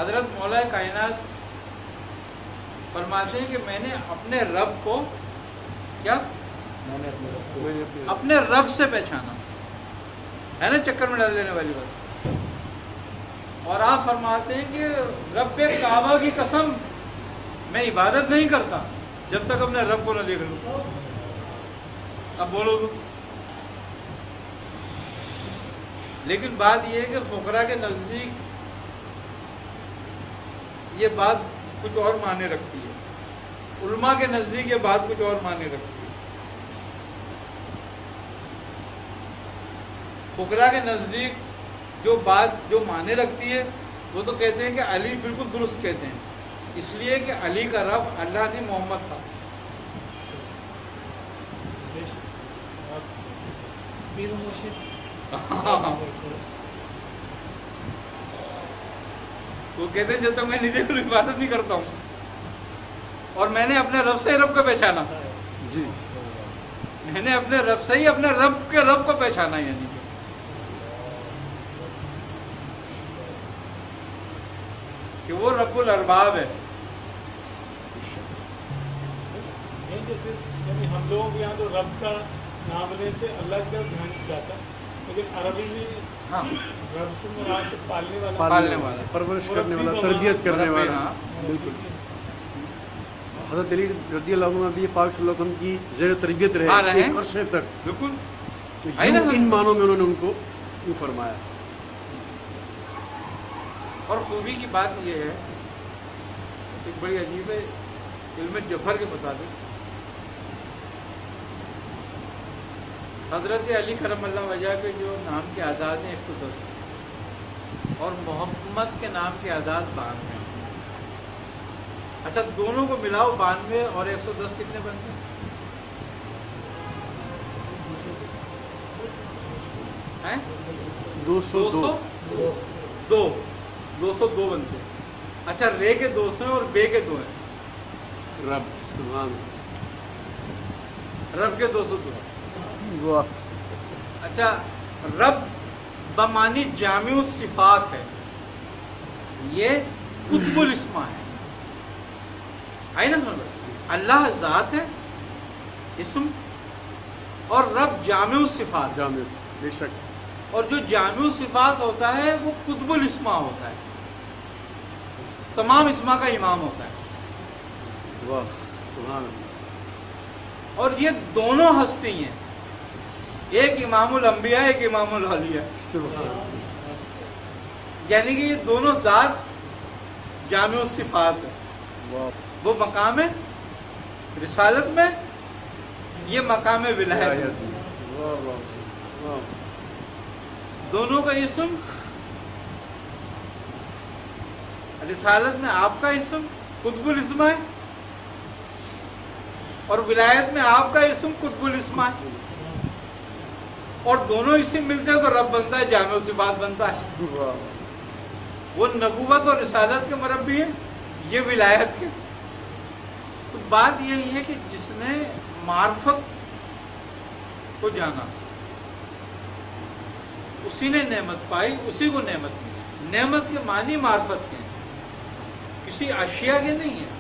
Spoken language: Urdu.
حضرت مولا کائنات فرماتے ہیں کہ میں نے اپنے رب کو کیا اپنے رب سے پہچانا ہے نا، چکر میں ڈال لینے والی بات. اور آپ فرماتے ہیں کہ رب کعبہ کی قسم میں عبادت نہیں کرتا جب تک اپنے رب کو نہ دیکھ لوں. اب بولو تو. لیکن بات یہ ہے کہ فقراء کے نزدیک یہ بات کچھ اور معنی رکھتی ہے، علماء کے نزدیک یہ بات کچھ اور معنی رکھتی ہے. فقراء کے نزدیک جو بات جو معنی رکھتی ہے وہ تو کہتے ہیں کہ علی بالکل درست کہتے ہیں، اس لیے کہ علی کا رب اللہ نہیں محمد تھا. وہ کہتے ہیں جب تک میں نہیں دیکھ لوں عبادت نہیں کرتا ہوں. اور میں نے اپنے رب سے رب کو پہچانا. جی میں نے اپنے رب سے ہی اپنے رب کے رب کو پہچانا، یعنی کہ وہ رب الارباب ہے. جیسے ہم لوگوں کے یہاں تو رب کا نام لینے سے اللہ کا دھیان جاتا ہے، لیکن عربی میں رب سے مراد پالنے والا، پرورش کرنے والا، تربیت کرنے والا. بالکل. حضرت علی رضی اللہ عنہ نبی پاک صلی اللہ علیہ وسلم کی زیر تربیت رہے ایک عرصے تک. بالکل ان معنوں میں انہوں نے ان کو فرمایا. اور خوبی کی بات یہ ہے، ایک بڑی عجیب ہے علم جفر کے مطابق حضرت علی کرم اللہ وجہ کے جو نام کے اعداد ہیں 110 اور محمد کے نام کے اعداد 92. اچھا دونوں کو ملاؤ 92 اور 110 کتنے بنتے ہیں؟ 202 بنتے ہیں. اچھا رے کے 200 ہیں اور بے کے 2 ہیں. رب سبحان رب کے 202 ہیں. واہ. اچھا رب بمانی جامع الصفات ہے، یہ قطب الاسما ہے. آئی نا سمجھ؟ اللہ ذات ہے اسم، اور رب جامع الصفات. جامع بے شک. اور جو جامع الصفات ہوتا ہے وہ قطب الاسما ہوتا ہے، تمام اسما کا امام ہوتا ہے. واہ سبحان اللہ. اور یہ دونوں ہستی ہیں، ایک امام الانبیاء ایک امام الاولیاء. سبحان اللہ. یعنی کہ یہ دونوں ذات جامع الصفات ہے. وہ مقام ہے رسالت میں، یہ مقام ولایت. دونوں کا اسم رسالت میں آپ کا اسم قطب الاسما ہے، اور ولایت میں آپ کا اسم قطب الاسما ہے. اور دونوں اسم ملتے ہیں تو رب بنتا ہے، جامع الصفات بنتا ہے. وہ نبوت اور رسالت کے مربی ہیں، یہ ولایت کے. تو بات یہی ہے کہ جس نے معرفت کو جانا اسی نے نعمت پائی، اسی کو نعمت ملی. نعمت کے معنی معرفت کے ہیں، کسی اشیاء کے نہیں ہیں.